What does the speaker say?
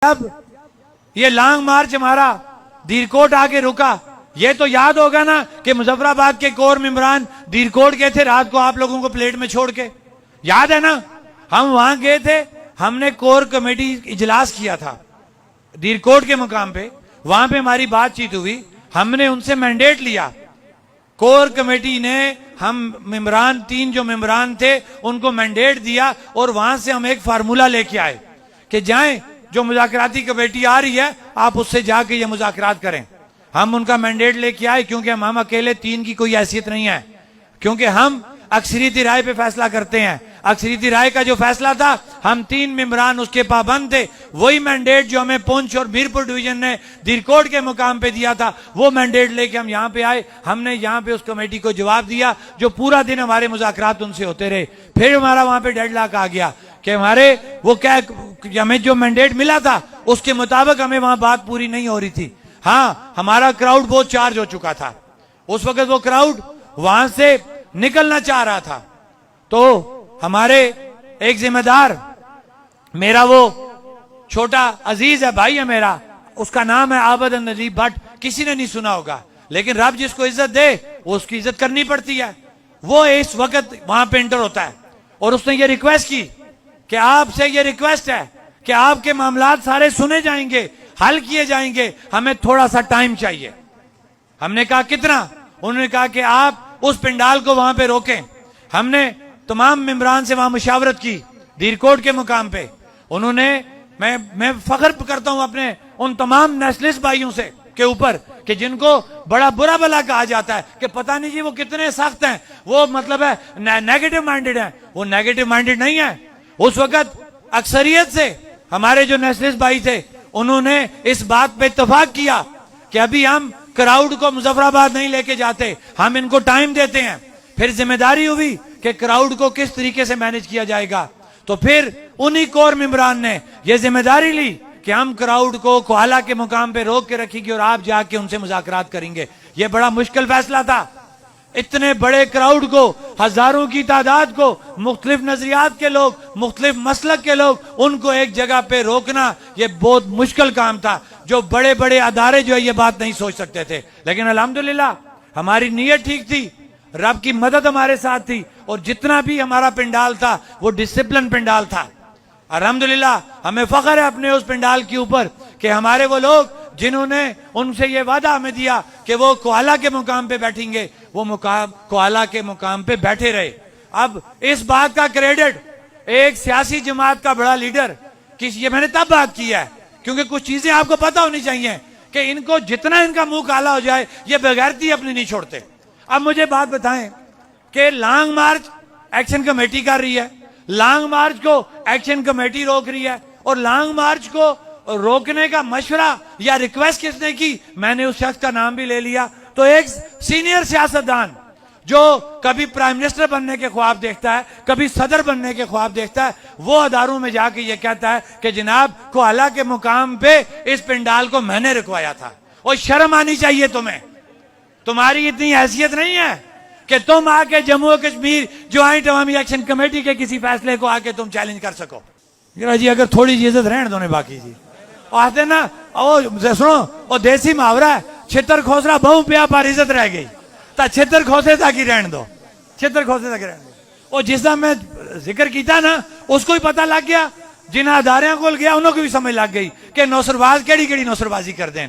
अब ये लॉन्ग मार्च हमारा दीरकोट आके रुका। ये तो याद होगा ना कि मुजफ्फराबाद के कोर मेंबरान दीरकोट गए थे रात को आप लोगों को प्लेट में छोड़ के, याद है ना? हम वहां गए थे, हमने कोर कमेटी इजलास किया था दीरकोट के मुकाम पे, वहां पे हमारी बातचीत हुई, हमने उनसे मैंडेट लिया। कोर कमेटी ने हम मेंबरान, 3 जो मेंबरान थे उनको मैंडेट दिया और वहां से हम एक फार्मूला लेके आए कि जाएं, जो मुज़ाकराती कमेटी आ रही है आप उससे जाके ये मुज़ाकरात करें। हम उनका मैंडेट लेके आए क्योंकि हम अकेले 3 की कोई हैसियत नहीं है, क्योंकि हम अक्सरियती राय पे फैसला करते हैं। अक्सरियती राय का जो फैसला था हम 3 मेंबरान उसके पाबंद थे। वही मैंडेट जो हमें पुंछ और मीरपुर डिवीजन ने दीरकोट के मुकाम पे दिया था, वो मैंडेट लेके हम यहाँ पे आए। हमने यहाँ पे उस कमेटी को जवाब दिया, जो पूरा दिन हमारे मुज़ाकरात उनसे होते रहे। फिर हमारा वहां पे डेडलॉक आ गया कि हमारे वो क्या, हमें जो मैंडेट मिला था उसके मुताबिक हमें वहां बात पूरी नहीं हो रही थी। हाँ, हमारा क्राउड बहुत चार्ज हो चुका था उस वक्त, वो क्राउड वहां से निकलना चाह रहा था। तो हमारे एक जिम्मेदार, मेरा वो छोटा अजीज है, भाई है मेरा, उसका नाम है आबद नजीब भट्ट, किसी ने नहीं सुना होगा, लेकिन रब जिसको इज्जत दे वो उसकी इज्जत करनी पड़ती है। वो इस वक्त वहां पे एंटर होता है और उसने ये रिक्वेस्ट की कि आपसे ये रिक्वेस्ट है कि आपके मामलात सारे सुने जाएंगे, हल किए जाएंगे, हमें थोड़ा सा टाइम चाहिए। हमने कहा कितना? उन्होंने कहा कि आप उस पंडाल को वहां पे रोकें। हमने तमाम मेंबरान से वहां मुशावरत की दीरकोट के मुकाम पे। उन्होंने, मैं फख्र करता हूं अपने उन तमाम नेशनलिस्ट भाइयों से के ऊपर कि जिनको बड़ा बुरा भला कहा जाता है कि पता नहीं जी वो कितने सख्त हैं, वो मतलब है नेगेटिव माइंडेड है। वो नेगेटिव माइंडेड नहीं है। उस वक्त अक्सरियत से हमारे जो नेशनलिस्ट भाई थे उन्होंने इस बात पे इत्तेफाक किया कि अभी हम क्राउड को मुजफ्फराबाद नहीं लेके जाते, हम इनको टाइम देते हैं। फिर जिम्मेदारी हुई कि क्राउड को किस तरीके से मैनेज किया जाएगा। तो फिर उन्हीं कोर मेंबरान ने यह जिम्मेदारी ली कि हम क्राउड को कोहाला के मुकाम पे रोक के रखेंगे और आप जाके उनसे मुज़ाकरात करेंगे। यह बड़ा मुश्किल फैसला था। इतने बड़े क्राउड को, हजारों की तादाद को, मुख्तलिफ नजरियात के लोग, मुख्तलिफ मसलक के लोग, उनको एक जगह पे रोकना यह बहुत मुश्किल काम था। जो बड़े बड़े अदारे जो है ये बात नहीं सोच सकते थे, लेकिन अल्हम्दुलिल्लाह हमारी नीयत ठीक थी, रब की मदद हमारे साथ थी और जितना भी हमारा पंडाल था वो डिसिप्लिन पंडाल था। अल्हम्दुलिल्लाह हमें फख्र है अपने उस पंडाल के ऊपर कि हमारे वो लोग जिन्होंने उनसे ये वादा हमें दिया कि वो कोहाला के मुकाम पे बैठेंगे, वो कोहाला के मुकाम पे बैठे रहे। अब इस बात का क्रेडिट एक सियासी जमात का बड़ा लीडर, ये मैंने तब बात की है क्योंकि कुछ चीजें आपको पता होनी चाहिए कि इनको जितना इनका मुंह काला हो जाए ये बेगैरती अपनी नहीं छोड़ते। अब मुझे बात बताएं कि लॉन्ग मार्च एक्शन कमेटी कर रही है, लॉन्ग मार्च को एक्शन कमेटी रोक रही है, और लॉन्ग मार्च को रोकने का मशवरा या रिक्वेस्ट किसने की? मैंने उस शख्स का नाम भी ले लिया। तो एक सीनियर सियासतदान जो कभी प्राइम मिनिस्टर बनने के ख्वाब देखता है, कभी सदर बनने के ख्वाब देखता है, वो अदारों में जाके ये कहता है कि जनाब कोहाला के मुकाम पे इस पंडाल को मैंने रुकवाया था। और शर्म आनी चाहिए तुम्हें। तुम्हारी इतनी हैसियत नहीं है कि तुम आके जम्मू कश्मीर ज्वाइंट अवामी एक्शन कमेटी के किसी फैसले को आके तुम चैलेंज कर सको। जी अगर थोड़ी सी इज्जत रहने दो ने बाकी जी। आते ना ओ सुनो, वो देसी मुहावरा है, छितर खोसरा बहु पिया पर इज्जत रह गई, ता छितर खोसे ताकि रहने दो, छितर खोसे ताकि रहने दो। और जिसका मैं जिक्र किया ना उसको ही पता लग गया, जिन्हें अदारियां को गया उन्होंने भी समझ लग गई कि नौसरबाज केड़ी केड़ी नौसरबाजी कर दें।